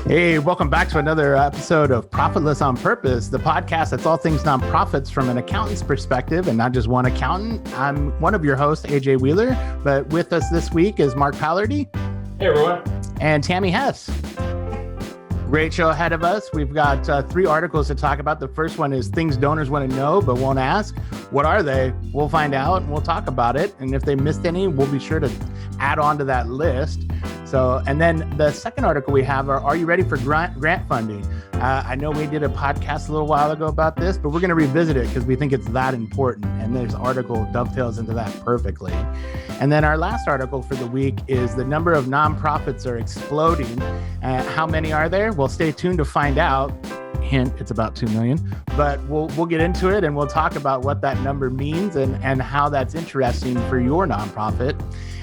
Hey, welcome back to another episode of Profitless on Purpose, the podcast that's all things nonprofits from an accountant's perspective and not just one accountant. I'm one of your hosts, AJ Wheeler, but with us this week is Mark Palardy. Hey, everyone. And Tammy Hess. Great show ahead of us. We've got three articles to talk about. The first one is things donors want to know but won't ask. What are they? We'll find out and we'll talk about it. And if they missed any, we'll be sure to add on to that list. So, and then the second article we have are you ready for grant funding? I know we did a podcast a little while ago about this, but we're going to revisit it because we think it's that important. And this article dovetails into that perfectly. And then our last article for the week is the number of nonprofits are exploding. How many are there? Well, stay tuned to find out. Hint, it's about 2 million, but we'll get into it and we'll talk about what that number means and how that's interesting for your nonprofit.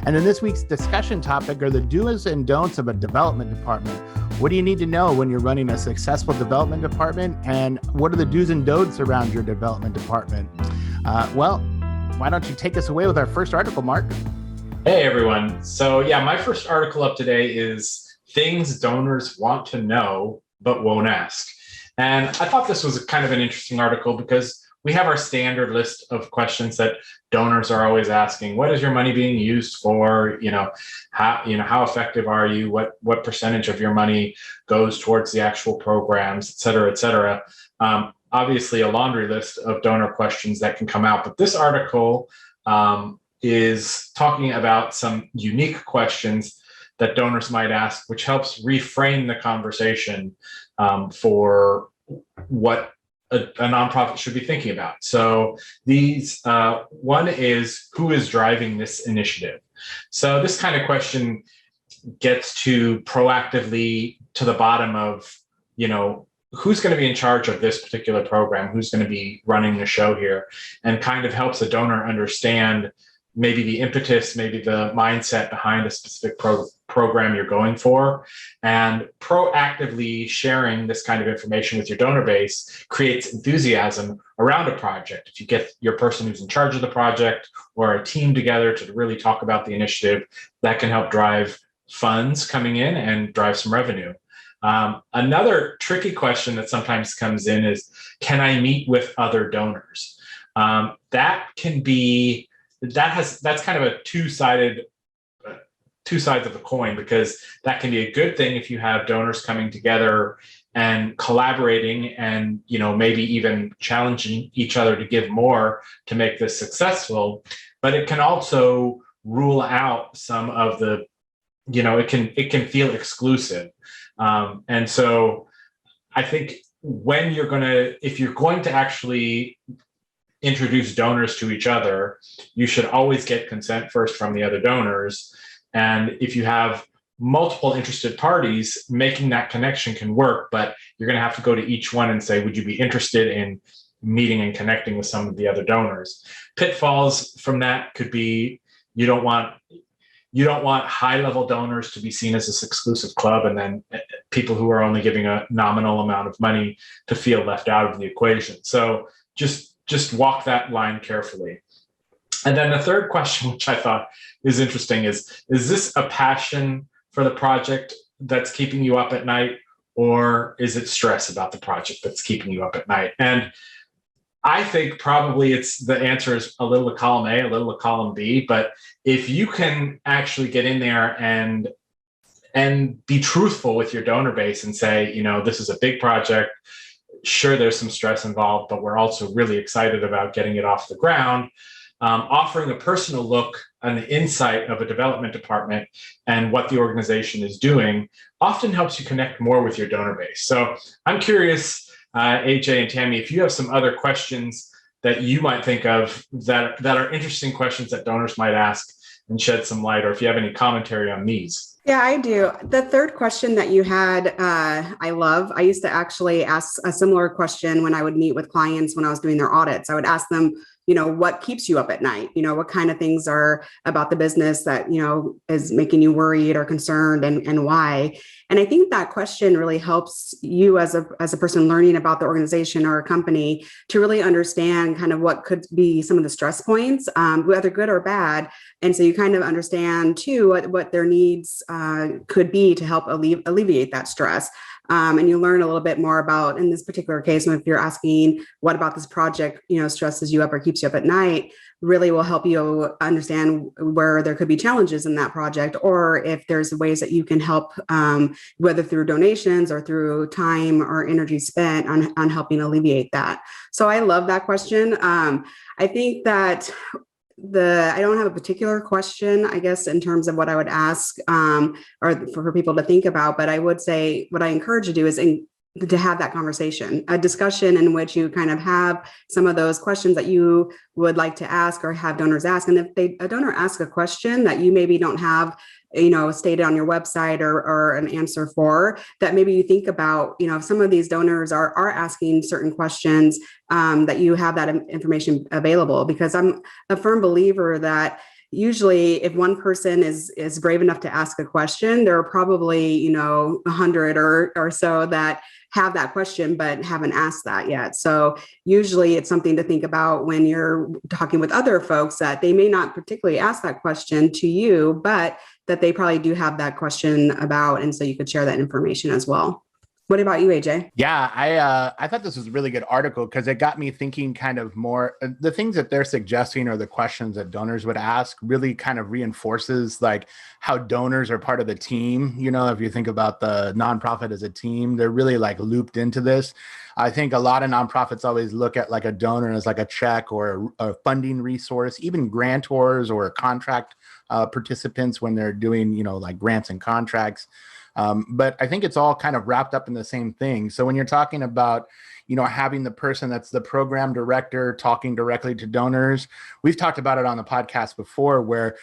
And then this week's discussion topic are the do's and don'ts of a development department. What do you need to know when you're running a successful development department? And what are the do's and don'ts around your development department? Well, why don't you take us away with our first article, Mark? Hey, everyone. So yeah, my first article up today is things donors want to know but won't ask. And I thought this was kind of an interesting article because we have our standard list of questions that donors are always asking. What is your money being used for? How effective are you? What percentage of your money goes towards the actual programs, et cetera, et cetera. Obviously, a laundry list of donor questions that can come out. But this article is talking about some unique questions that donors might ask, which helps reframe the conversation for what a nonprofit should be thinking about. So these, one is, who is driving this initiative? So this kind of question gets to proactively to the bottom of, who's going to be in charge of this particular program, who's going to be running the show here, and kind of helps a donor understand maybe the impetus, maybe the mindset behind a specific program you're going for. And proactively sharing this kind of information with your donor base creates enthusiasm around a project. If you get your person who's in charge of the project or a team together to really talk about the initiative, that can help drive funds coming in and drive some revenue. Another tricky question that sometimes comes in is, can I meet with other donors? That's kind of a two sides of a coin, because that can be a good thing if you have donors coming together and collaborating and, maybe even challenging each other to give more to make this successful. But it can also rule out some of the, it can feel exclusive. And so I think if you're going to actually introduce donors to each other, you should always get consent first from the other donors. And if you have multiple interested parties, making that connection can work, but you're going to have to go to each one and say, would you be interested in meeting and connecting with some of the other donors? Pitfalls from that could be, you don't want high-level donors to be seen as this exclusive club, and then people who are only giving a nominal amount of money to feel left out of the equation. So just walk that line carefully. And then the third question, which I thought is interesting, is this a passion for the project that's keeping you up at night, or is it stress about the project that's keeping you up at night? And I think probably the answer is a little of column A, a little of column B. But if you can actually get in there and be truthful with your donor base and say, this is a big project. Sure, there's some stress involved, but we're also really excited about getting it off the ground. Offering a personal look on the insight of a development department and what the organization is doing often helps you connect more with your donor base. So I'm curious, AJ and Tammy, if you have some other questions that you might think of that are interesting questions that donors might ask and shed some light, or if you have any commentary on these. Yeah, I do. The third question that you had, I love. I used to actually ask a similar question when I would meet with clients when I was doing their audits. I would ask them, what keeps you up at night? What kind of things are about the business that, is making you worried or concerned, and why? And I think that question really helps you as a person learning about the organization or a company to really understand kind of what could be some of the stress points, whether good or bad. And so you kind of understand too what their needs could be to help alleviate that stress. And you learn a little bit more about, in this particular case, if you're asking what about this project, stresses you up or keeps you up at night, really will help you understand where there could be challenges in that project, or if there's ways that you can help, whether through donations or through time or energy spent on helping alleviate that. So I love that question. I think that I don't have a particular question, I guess, in terms of what I would ask, or for people to think about, but I would say what I encourage you to do is to have that conversation, a discussion in which you kind of have some of those questions that you would like to ask or have donors ask. And if a donor asks a question that you maybe don't have, stated on your website or an answer for, that maybe you think about, if some of these donors are asking certain questions, that you have that information available, because I'm a firm believer that usually if one person is brave enough to ask a question, there are probably, 100 or so that have that question but haven't asked that yet. So usually it's something to think about when you're talking with other folks, that they may not particularly ask that question to you, but that they probably do have that question about, and so you could share that information as well. What about you, AJ? Yeah, I thought this was a really good article because it got me thinking kind of more, the things that they're suggesting or the questions that donors would ask really kind of reinforces like how donors are part of the team. If you think about the nonprofit as a team, they're really like looped into this. I think a lot of nonprofits always look at like a donor as like a check or a funding resource, even grantors or contract participants when they're doing, like grants and contracts. But I think it's all kind of wrapped up in the same thing. So when you're talking about, having the person that's the program director talking directly to donors, we've talked about it on the podcast before, where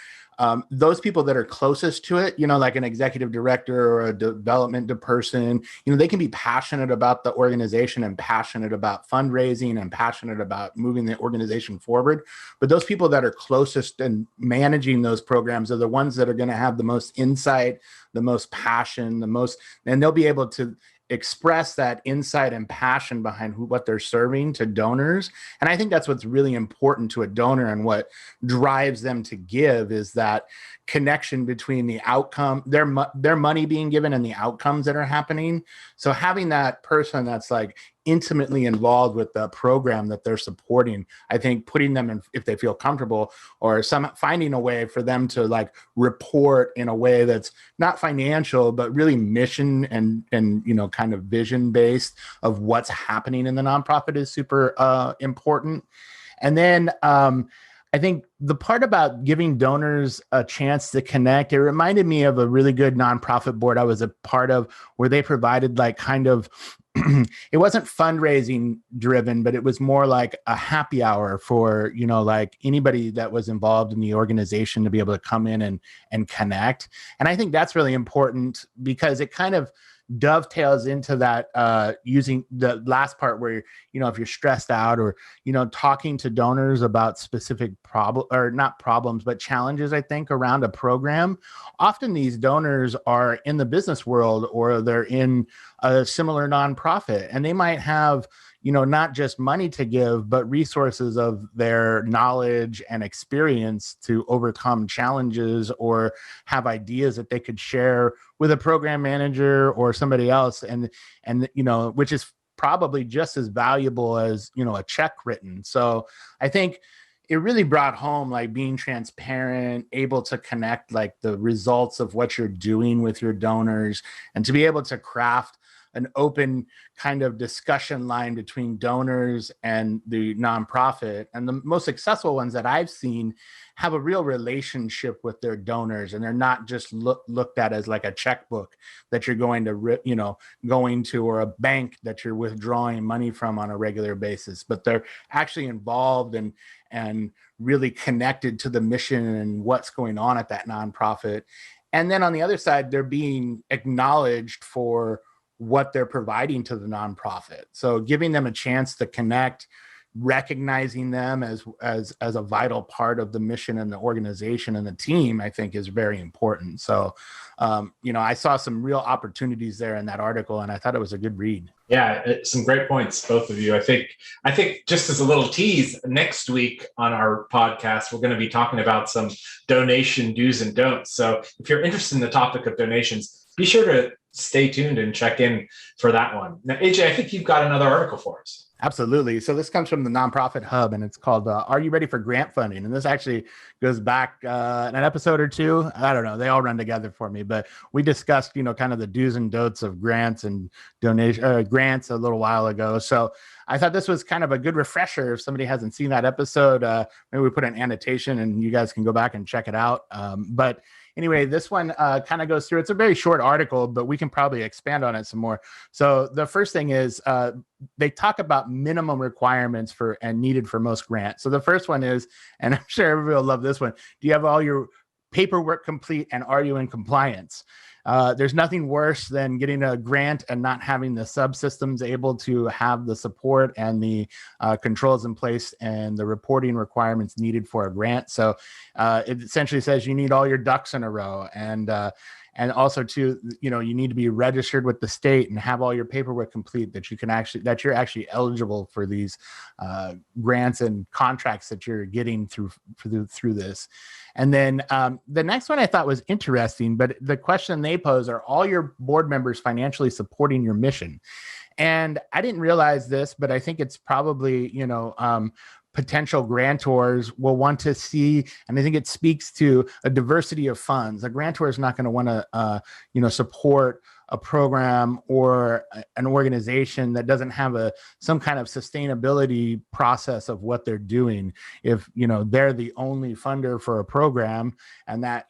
those people that are closest to it, like an executive director or a development person, they can be passionate about the organization and passionate about fundraising and passionate about moving the organization forward. But those people that are closest and managing those programs are the ones that are going to have the most insight, the most passion, and they'll be able to express that insight and passion behind what they're serving to donors. And I think that's what's really important to a donor, and what drives them to give is that connection between the outcome, their money being given, and the outcomes that are happening. So having that person that's like intimately involved with the program that they're supporting, I think putting them in, if they feel comfortable, or finding a way for them to like report in a way that's not financial, but really mission and kind of vision based of what's happening in the nonprofit is super important. And then I think the part about giving donors a chance to connect, it reminded me of a really good nonprofit board I was a part of, where they provided like kind of, it wasn't fundraising driven, but it was more like a happy hour for, like anybody that was involved in the organization to be able to come in and connect. And I think that's really important, because it kind of dovetails into that using the last part where, if you're stressed out or, talking to donors about specific not problems, but challenges, I think, around a program. Often these donors are in the business world, or they're in a similar nonprofit, and they might have, not just money to give, but resources of their knowledge and experience to overcome challenges, or have ideas that they could share with a program manager or somebody else. And which is probably just as valuable as, a check written. So I think it really brought home like being transparent, able to connect like the results of what you're doing with your donors, and to be able to craft an open kind of discussion line between donors and the nonprofit. And the most successful ones that I've seen have a real relationship with their donors, and they're not just looked at as like a checkbook that you're going to, or a bank that you're withdrawing money from on a regular basis, but they're actually involved and really connected to the mission and what's going on at that nonprofit. And then on the other side, they're being acknowledged for what they're providing to the nonprofit. So giving them a chance to connect, recognizing them as a vital part of the mission and the organization and the team, I think is very important. So, I saw some real opportunities there in that article, and I thought it was a good read. Yeah, some great points, both of you. I think just as a little tease, next week on our podcast, we're going to be talking about some donation do's and don'ts. So if you're interested in the topic of donations, be sure to stay tuned and check in for that one. Now, AJ, I think you've got another article for us. Absolutely. So this comes from the Nonprofit Hub, and it's called Are You Ready for Grant Funding? And this actually goes back an episode or two. I don't know. They all run together for me, but we discussed, kind of the do's and don'ts of grants and grants a little while ago. So I thought this was kind of a good refresher. If somebody hasn't seen that episode, maybe we put an annotation and you guys can go back and check it out. But anyway, this one kind of goes through, it's a very short article, but we can probably expand on it some more. So the first thing is they talk about minimum requirements for and needed for most grants. So the first one is, and I'm sure everybody will love this one, do you have all your paperwork complete and are you in compliance? There's nothing worse than getting a grant and not having the subsystems able to have the support and the controls in place and the reporting requirements needed for a grant. So it essentially says you need all your ducks in a row, and also too, you need to be registered with the state and have all your paperwork complete that you're actually eligible for these grants and contracts that you're getting through this. And then the next one I thought was interesting, but the question they pose are all your board members financially supporting your mission? And I didn't realize this, but I think it's probably, potential grantors will want to see, and I think it speaks to a diversity of funds. A grantor is not going to want to, support a program or an organization that doesn't have some kind of sustainability process of what they're doing. If, they're the only funder for a program, and that,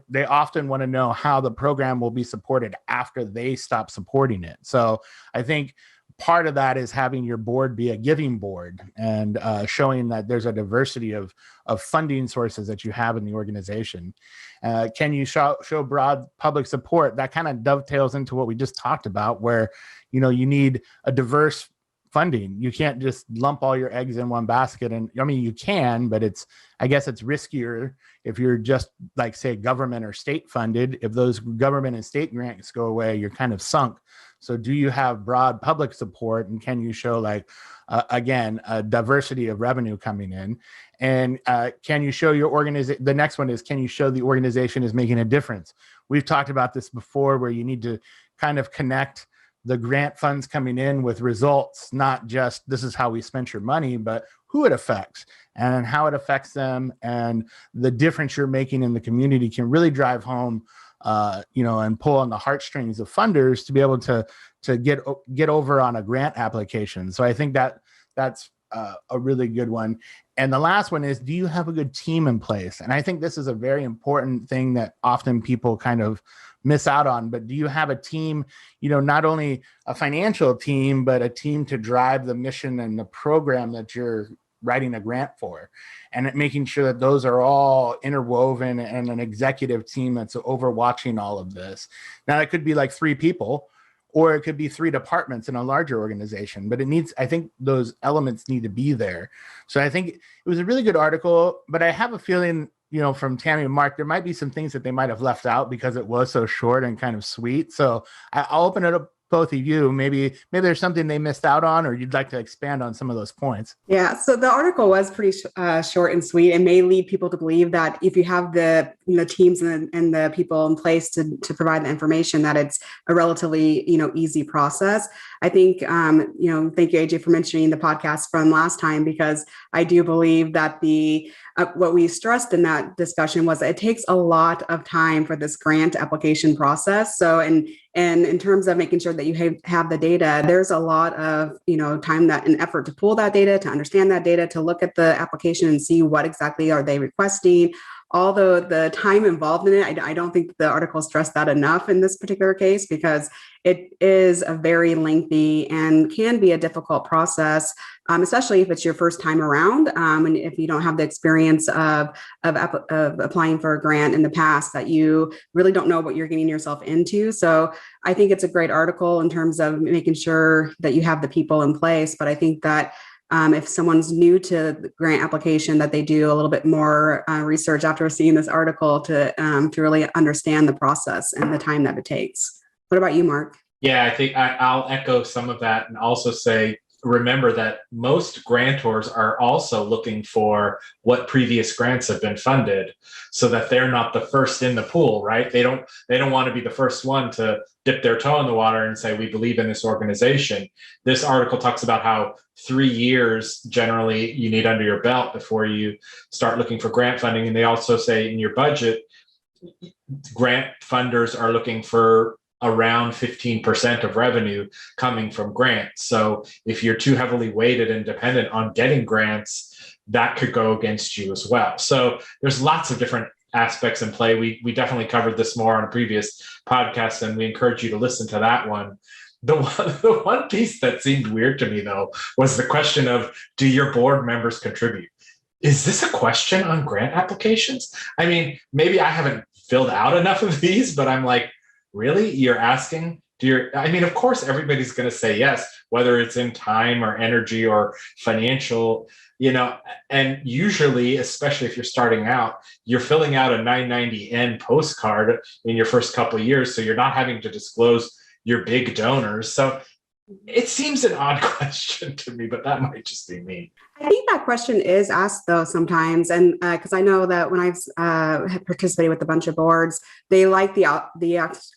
they often want to know how the program will be supported after they stop supporting it. So I think part of that is having your board be a giving board and showing that there's a diversity of funding sources that you have in the organization. Can you show broad public support? That kind of dovetails into what we just talked about, where you need a diverse funding. You can't just lump all your eggs in one basket. And I mean, you can, but I guess it's riskier if you're just like, say, government or state funded. If those government and state grants go away, you're kind of sunk. So do you have broad public support, and can you show again, a diversity of revenue coming in? And can you show your organization? The next one is, can you show the organization is making a difference? We've talked about this before, where you need to kind of connect the grant funds coming in with results, not just this is how we spent your money, but who it affects and how it affects them, and the difference you're making in the community can really drive home and pull on the heartstrings of funders to be able to get over on a grant application. So I think that's a really good one. And the last one is, do you have a good team in place? And I think this is a very important thing that often people kind of miss out on. But do you have a team, not only a financial team, but a team to drive the mission and the program that you're writing a grant for, and making sure that those are all interwoven and an executive team that's overwatching all of this. Now, it could be like 3 people, or it could be 3 departments in a larger organization, but I think those elements need to be there. So I think it was a really good article, but I have a feeling, from Tammy and Mark, there might be some things that they might have left out because it was so short and kind of sweet. So I'll open it up both of you. Maybe there's something they missed out on, or you'd like to expand on some of those points. Yeah. So the article was pretty short and sweet, and may lead people to believe that if you have the teams and the people in place to provide the information, that it's a relatively easy process. I think thank you, AJ, for mentioning the podcast from last time, because I do believe that what we stressed in that discussion was that it takes a lot of time for this grant application process. So, and in terms of making sure that you have the data, there's a lot of, time and effort to pull that data, to understand that data, to look at the application and see what exactly are they requesting. Although the time involved in it, I don't think the article stressed that enough in this particular case, because it is a very lengthy and can be a difficult process, especially if it's your first time around, and if you don't have the experience of applying for a grant in the past, that you really don't know what you're getting yourself into. So I think it's a great article in terms of making sure that you have the people in place. But I think that if someone's new to the grant application, that they do a little bit more research after seeing this article to really understand the process and the time that it takes. What about you, Mark? Yeah, I think I'll echo some of that, and also say remember that most grantors are also looking for what previous grants have been funded, so that they're not the first in the pool, right? They don't want to be the first one to dip their toe in the water and say, we believe in this organization. This article talks about how 3 years generally you need under your belt before you start looking for grant funding. And they also say in your budget, grant funders are looking for around 15% of revenue coming from grants. So if you're too heavily weighted and dependent on getting grants, that could go against you as well. So there's lots of different aspects in play. We definitely covered this more on a previous podcast, and we encourage you to listen to that one. The one piece that seemed weird to me, though, was the question of, do your board members contribute? Is this a question on grant applications? I mean, maybe I haven't filled out enough of these, but I'm like, really? You're asking? I mean, of course, everybody's going to say yes, whether it's in time or energy or financial, and usually, especially if you're starting out, you're filling out a 990N postcard in your first couple of years. So you're not having to disclose your big donors. So it seems an odd question to me, but that might just be me. I think that question is asked though sometimes, and because I know that when I've participated with a bunch of boards, they like the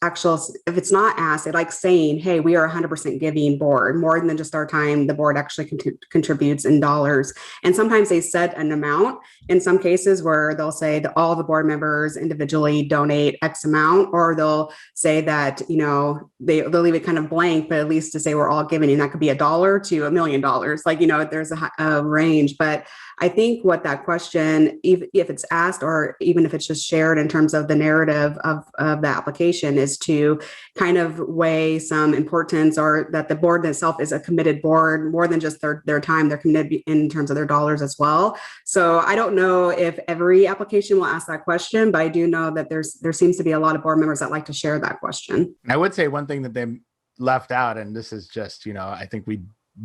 actual. If it's not asked, they like saying, "Hey, we are 100% giving board more than just our time. The board actually contributes in dollars." And sometimes they set an amount. In some cases, where they'll say that all the board members individually donate X amount, or they'll say that they'll leave it kind of blank, but at least to say we're all giving, and that could be $1 to $1 million. Like there's a range. But I think what that question, if it's asked or even if it's just shared in terms of the narrative of the application, is to kind of weigh some importance, or that the board itself is a committed board more than just their time. They're committed in terms of their dollars as well. So I don't know if every application will ask that question, but I do know that there seems to be a lot of board members that like to share that question. I would say one thing that they left out, and this is just, I think we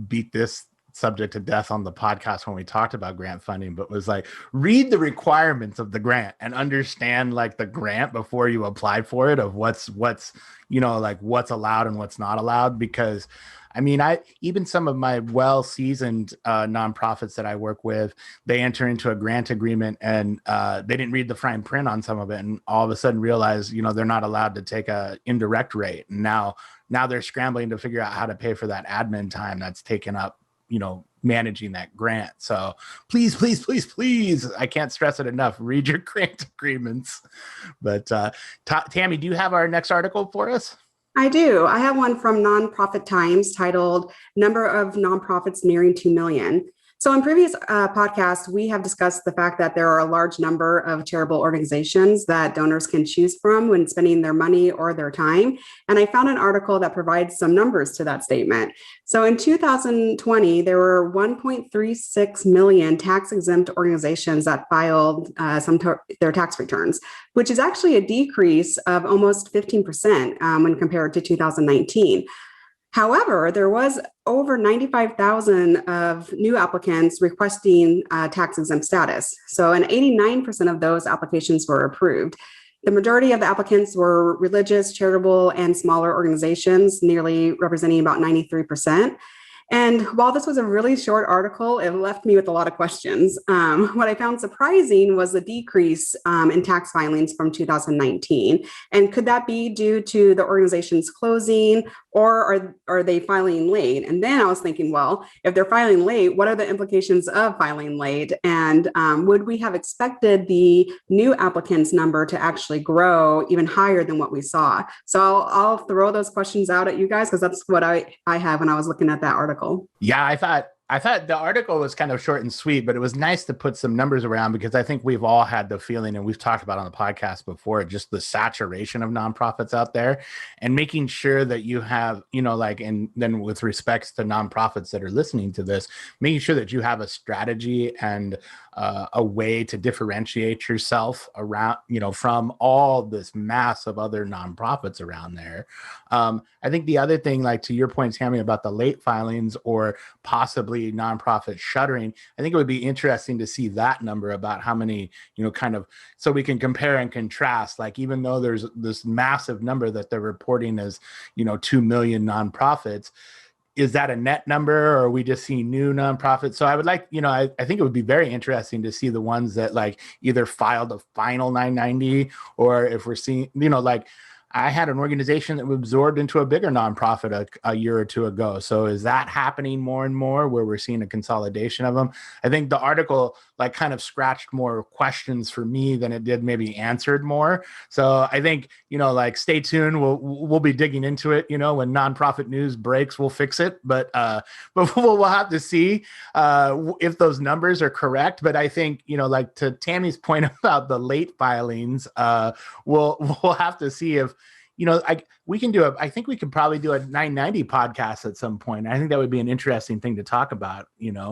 beat this subject to death on the podcast when we talked about grant funding, but was like, read the requirements of the grant and understand like the grant before you apply for it, of what's like what's allowed and what's not allowed. Because I mean, even some of my well-seasoned nonprofits that I work with, they enter into a grant agreement and they didn't read the fine print on some of it, and all of a sudden realize, they're not allowed to take a indirect rate. And now they're scrambling to figure out how to pay for that admin time that's taken up, managing that grant. So please, I can't stress it enough. Read your grant agreements. But Tammy, do you have our next article for us? I do. I have one from Nonprofit Times titled "Number of Nonprofits Nearing 2 Million." So in previous podcasts, we have discussed the fact that there are a large number of charitable organizations that donors can choose from when spending their money or their time. And I found an article that provides some numbers to that statement. So in 2020, there were 1.36 million tax-exempt organizations that filed their tax returns, which is actually a decrease of almost 15% when compared to 2019. However, there was over 95,000 of new applicants requesting tax-exempt status. So, and 89% of those applications were approved. The majority of the applicants were religious, charitable, and smaller organizations, nearly representing about 93%. And while this was a really short article, it left me with a lot of questions. What I found surprising was the decrease in tax filings from 2019. And could that be due to the organization's closing, or are they filing late? And then I was thinking, well, if they're filing late, what are the implications of filing late? And would we have expected the new applicants number to actually grow even higher than what we saw? So I'll throw those questions out at you guys, because that's what I have when I was looking at that article. Yeah, I thought the article was kind of short and sweet, but it was nice to put some numbers around, because I think we've all had the feeling, and we've talked about on the podcast before, just the saturation of nonprofits out there, and making sure that you have, and then with respects to nonprofits that are listening to this, making sure that you have a strategy and a way to differentiate yourself around, from all this mass of other nonprofits around there. I think the other thing, like to your point, Tammy, about the late filings or possibly nonprofit shuttering, I think it would be interesting to see that number, about how many, kind of, so we can compare and contrast, like, even though there's this massive number that they're reporting as, 2 million nonprofits, is that a net number, or are we just seeing new nonprofits? So I would like, I think it would be very interesting to see the ones that like either filed a final 990, or if we're seeing, like I had an organization that was absorbed into a bigger nonprofit a year or two ago. So is that happening more and more where we're seeing a consolidation of them? I think the article like kind of scratched more questions for me than it did maybe answered more. So I think, like stay tuned. We'll be digging into it. When nonprofit news breaks, we'll fix it. But we'll have to see if those numbers are correct. But I think, like to Tammy's point about the late filings, we'll have to see if, I think we could probably do a 990 podcast at some point. I think that would be an interesting thing to talk about,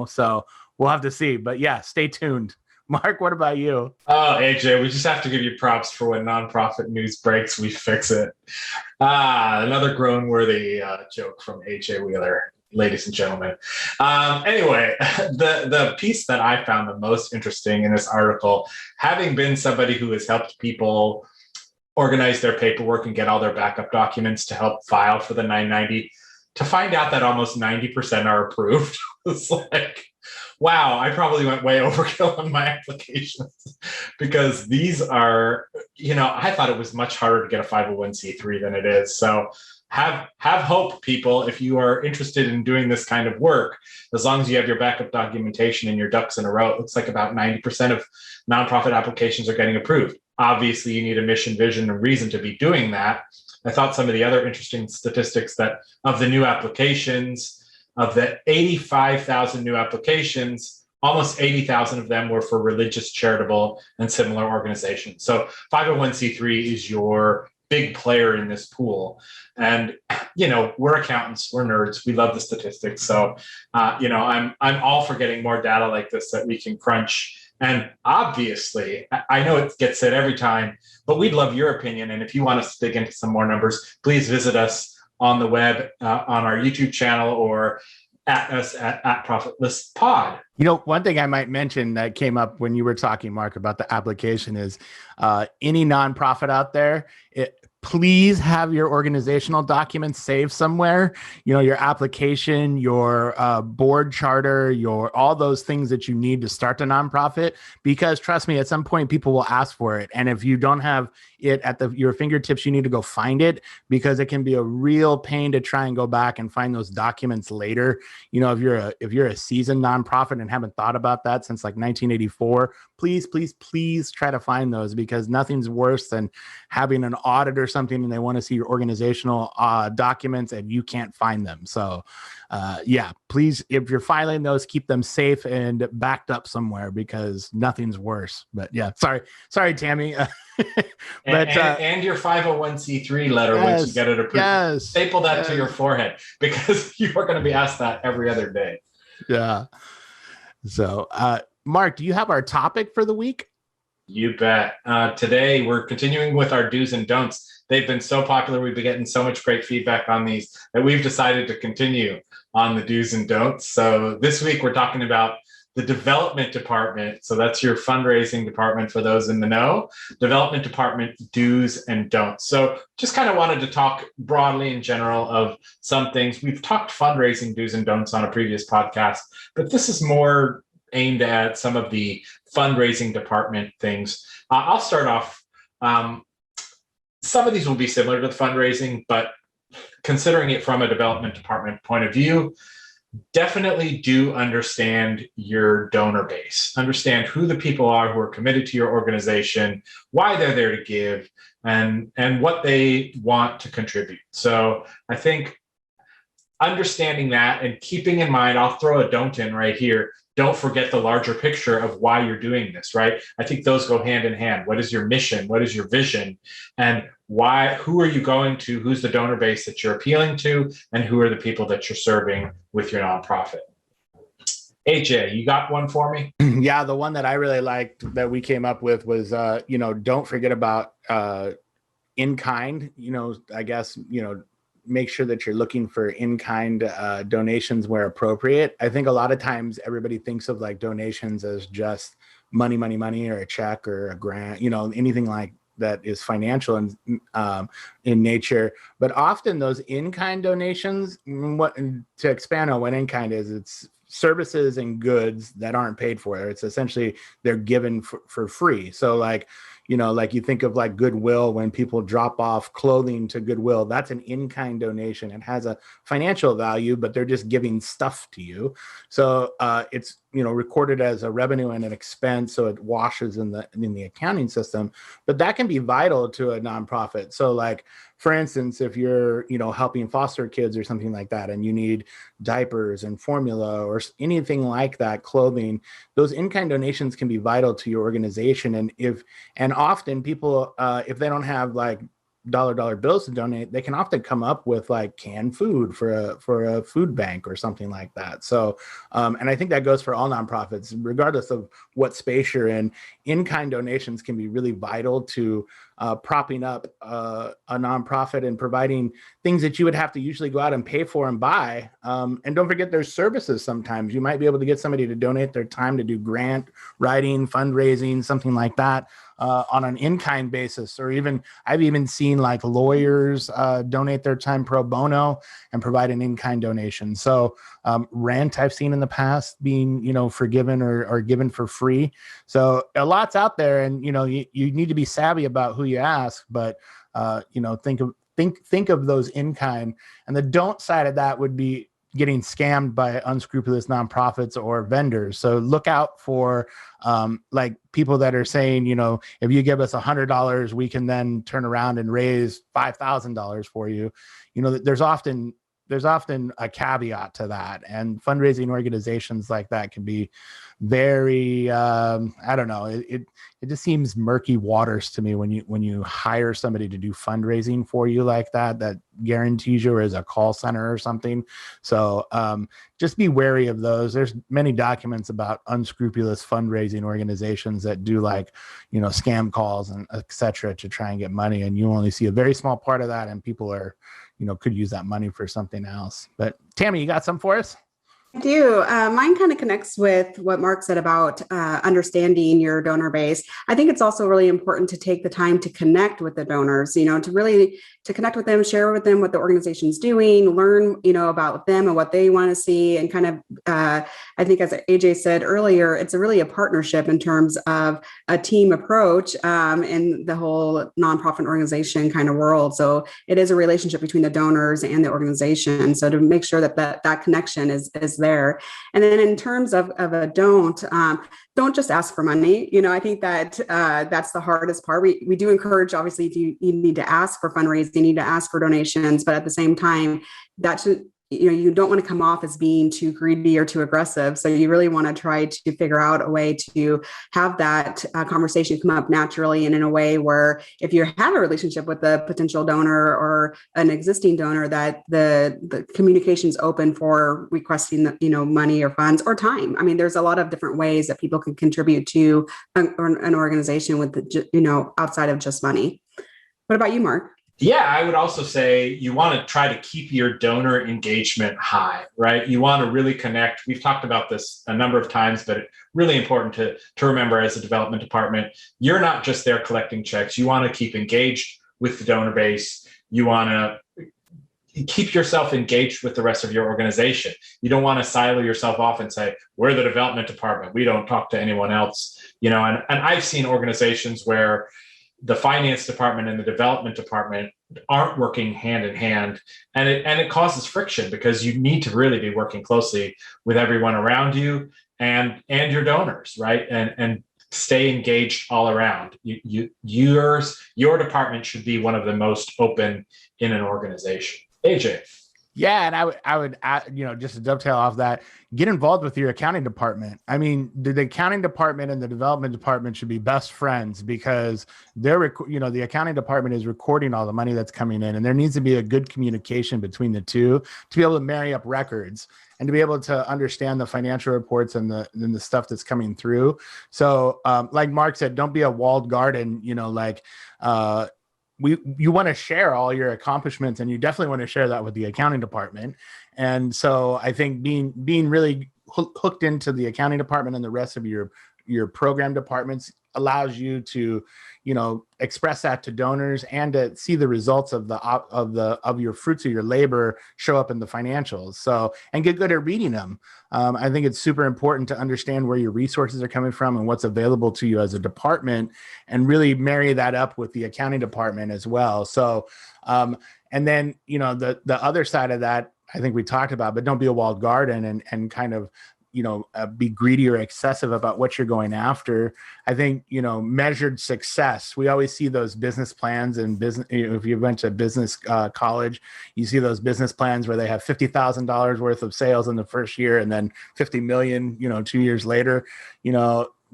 so we'll have to see. But yeah, stay tuned. Mark, what about you? Oh, AJ, we just have to give you props for when nonprofit news breaks, we fix it. Another groan-worthy joke from AJ Wheeler, ladies and gentlemen. Anyway, the piece that I found the most interesting in this article, having been somebody who has helped people organize their paperwork and get all their backup documents to help file for the 990, to find out that almost 90% are approved was like, wow, I probably went way overkill on my applications, because these are, I thought it was much harder to get a 501c3 than it is. So have hope, people, if you are interested in doing this kind of work. As long as you have your backup documentation and your ducks in a row, it looks like about 90% of nonprofit applications are getting approved. Obviously, you need a mission, vision, and reason to be doing that. I thought some of the other interesting statistics that of the new applications, of the 85,000 new applications, almost 80,000 of them were for religious, charitable, and similar organizations. So 501c3 is your big player in this pool. And, we're accountants, we're nerds, we love the statistics. So, I'm all for getting more data like this that we can crunch. And obviously, I know it gets said every time, but we'd love your opinion. And if you want us to dig into some more numbers, please visit us on the web, on our YouTube channel, or at us at Profitless Pod. One thing I might mention that came up when you were talking, Mark, about the application is any nonprofit out there, please have your organizational documents saved somewhere. Your application, your board charter, all those things that you need to start a nonprofit, because trust me, at some point people will ask for it. And if you don't have it at your fingertips, you need to go find it, because it can be a real pain to try and go back and find those documents later. If you're a seasoned nonprofit and haven't thought about that since like 1984, please try to find those, because nothing's worse than having an audit or something and they want to see your organizational documents and you can't find them. So please, if you're filing those, keep them safe and backed up somewhere, because nothing's worse. But yeah, sorry, Tammy. and your 501c3 letter, once you get it approved, staple that to your forehead, because you are going to be asked that every other day. Yeah. So, Mark, do you have our topic for the week? You bet. Today, we're continuing with our do's and don'ts. They've been so popular. We've been getting so much great feedback on these that we've decided to continue on the do's and don'ts. So this week, we're talking about the development department. So that's your fundraising department for those in the know. Development department do's and don'ts. So just kind of wanted to talk broadly in general of some things. We've talked fundraising do's and don'ts on a previous podcast, but this is more aimed at some of the fundraising department things. I'll start off. Some of these will be similar to the fundraising, but considering it from a development department point of view, definitely do understand your donor base. Understand who the people are who are committed to your organization, why they're there to give, and what they want to contribute. So I think understanding that and keeping in mind, I'll throw a don't in right here. Don't forget the larger picture of why you're doing this, right? I think those go hand in hand. What is your mission? What is your vision? And why? Who are you going to? Who's the donor base that you're appealing to? And who are the people that you're serving with your nonprofit? AJ, you got one for me? Yeah, the one that I really liked that we came up with was, don't forget about in kind. I guess, make sure that you're looking for in-kind donations where appropriate. I think a lot of times everybody thinks of like donations as just money, or a check or a grant, anything like that is financial in nature. But often those in-kind donations, to expand on what in-kind is, it's services and goods that aren't paid for. It's essentially they're given for free. So like, like you think of like Goodwill, when people drop off clothing to Goodwill, that's an in-kind donation. It has a financial value, but they're just giving stuff to you. So it's, recorded as a revenue and an expense. So it washes in the accounting system, but that can be vital to a nonprofit. So like, for instance, if you're, helping foster kids or something like that, and you need diapers and formula or anything like that, clothing, those in-kind donations can be vital to your organization. And often people, if they don't have like dollar bills to donate, they can often come up with like canned food for a food bank or something like that. So, and I think that goes for all nonprofits, regardless of what space you're in. In-kind donations can be really vital to propping up a nonprofit and providing things that you would have to usually go out and pay for and buy. And don't forget, there's services. Sometimes you might be able to get somebody to donate their time to do grant writing, fundraising, something like that, on an in-kind basis. Or even I've even seen like lawyers donate their time pro bono and provide an in-kind donation. So rent I've seen in the past being, forgiven or given for free. So a lot's out there, and you need to be savvy about who you ask, but think of those in kind. And the don't side of that would be getting scammed by unscrupulous nonprofits or vendors. So look out for like people that are saying, if you give us $100, we can then turn around and raise $5,000 for you. There's often a caveat to that, and fundraising organizations like that can be very, I don't know. It just seems murky waters to me when you hire somebody to do fundraising for you like that guarantees you, or as a call center or something. So just be wary of those. There's many documents about unscrupulous fundraising organizations that do like, scam calls and et cetera to try and get money. And you only see a very small part of that, and people are, could use that money for something else. But Tammy, you got some for us? I do. Mine kind of connects with what Mark said about understanding your donor base. I think it's also really important to take the time to connect with the donors, to connect with them, share with them what the organization's doing, learn, about them and what they want to see. And kind of, I think as AJ said earlier, it's really a partnership in terms of a team approach in the whole nonprofit organization kind of world. So it is a relationship between the donors and the organization. So to make sure that connection is there. And then in terms of a don't just ask for money. I think that that's the hardest part. We do encourage, obviously, if you need to ask for fundraising, you need to ask for donations, but at the same time, that should, you don't want to come off as being too greedy or too aggressive. So you really want to try to figure out a way to have that conversation come up naturally and in a way where if you have a relationship with a potential donor or an existing donor, that the communication is open for requesting, money or funds or time. I mean, there's a lot of different ways that people can contribute to an organization with, outside of just money. What about you, Mark? Yeah, I would also say you want to try to keep your donor engagement high, right? You want to really connect. We've talked about this a number of times, but it's really important to remember as a development department, you're not just there collecting checks. You want to keep engaged with the donor base. You want to keep yourself engaged with the rest of your organization. You don't want to silo yourself off and say, we're the development department, we don't talk to anyone else. And I've seen organizations where the finance department and the development department aren't working hand in hand, and it causes friction because you need to really be working closely with everyone around you and your donors, right? And stay engaged all around. Your department should be one of the most open in an organization. AJ. Yeah, and I would just to dovetail off that, get involved with your accounting department. I mean, the accounting department and the development department should be best friends, because the accounting department is recording all the money that's coming in, and there needs to be a good communication between the two to be able to marry up records and to be able to understand the financial reports and the stuff that's coming through. So, like Mark said, don't be a walled garden. You want to share all your accomplishments, and you definitely want to share that with the accounting department. And so I think being really hooked into the accounting department and the rest of your program departments allows you to, express that to donors and to see the results of your fruits of your labor show up in the financials. So, and get good at reading them. I think it's super important to understand where your resources are coming from and what's available to you as a department, and really marry that up with the accounting department as well. So, and then, the other side of that, I think we talked about, but don't be a walled garden and kind of, be greedy or excessive about what you're going after. I think, measured success. We always see those business plans and business. If you went to business college, you see those business plans where they have $50,000 worth of sales in the first year and then 50 million, 2 years later.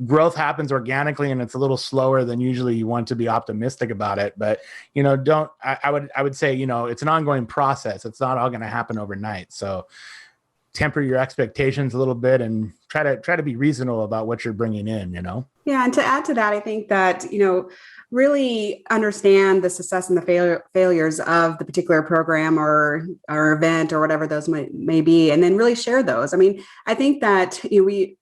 Growth happens organically, and it's a little slower than usually you want to be optimistic about it. But, I would say, it's an ongoing process. It's not all going to happen overnight. So temper your expectations a little bit and try to be reasonable about what you're bringing in, Yeah. And to add to that, I think that, really understand the success and the failures of the particular program or event or whatever those may be, and then really share those. I mean, I think that we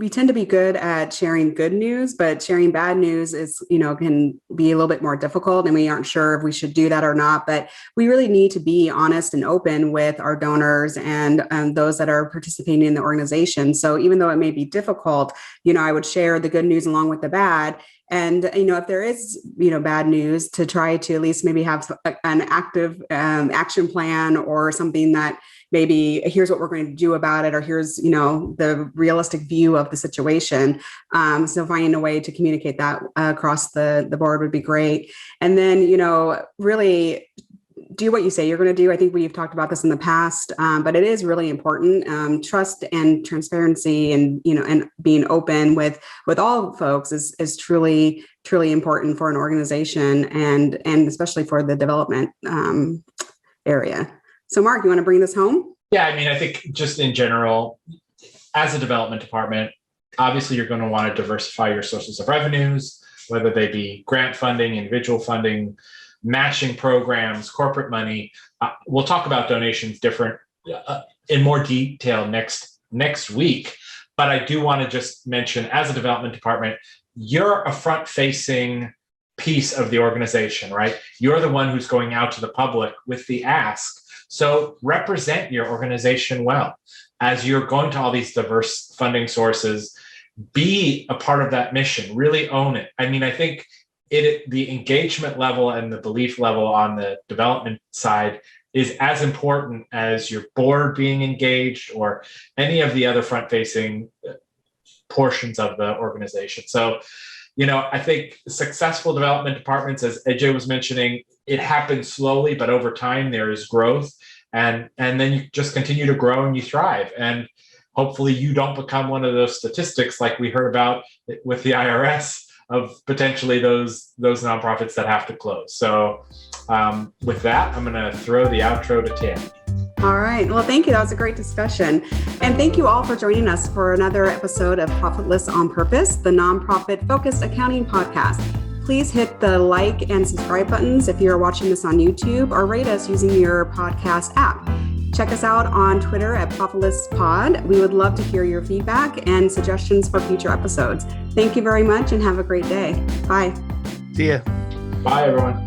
tend to be good at sharing good news, but sharing bad news is, can be a little bit more difficult, and we aren't sure if we should do that or not. But we really need to be honest and open with our donors and those that are participating in the organization. So even though it may be difficult, I would share the good news along with the bad. And, if there is, bad news, to try to at least maybe have an active action plan or something that maybe here's what we're going to do about it, or here's, the realistic view of the situation. So finding a way to communicate that across the board would be great. And then, really do what you say you're going to do. I think we've talked about this in the past, but it is really important. Trust and transparency and, and being open with all folks is truly, truly important for an organization and especially for the development area. So Mark, you want to bring this home? Yeah. I mean, I think just in general, as a development department, obviously you're going to want to diversify your sources of revenues, whether they be grant funding, individual funding, matching programs, corporate money. We'll talk about donations in more detail next week. But I do want to just mention, as a development department, you're a front-facing piece of the organization, right? You're the one who's going out to the public with the ask. So represent your organization well. As you're going to all these diverse funding sources, be a part of that mission, really own it. I mean, I think the engagement level and the belief level on the development side is as important as your board being engaged or any of the other front-facing portions of the organization. So, I think successful development departments, as AJ was mentioning, it happens slowly, but over time there is growth, and then you just continue to grow and you thrive. And hopefully you don't become one of those statistics like we heard about with the IRS of potentially those nonprofits that have to close. So with that, I'm going to throw the outro to Tammy. All right. Well, thank you. That was a great discussion. And thank you all for joining us for another episode of Profitless on Purpose, the nonprofit-focused accounting podcast. Please hit the like and subscribe buttons if you're watching this on YouTube, or rate us using your podcast app. Check us out on Twitter at ProfitlessPod. We would love to hear your feedback and suggestions for future episodes. Thank you very much and have a great day. Bye. See ya. Bye, everyone.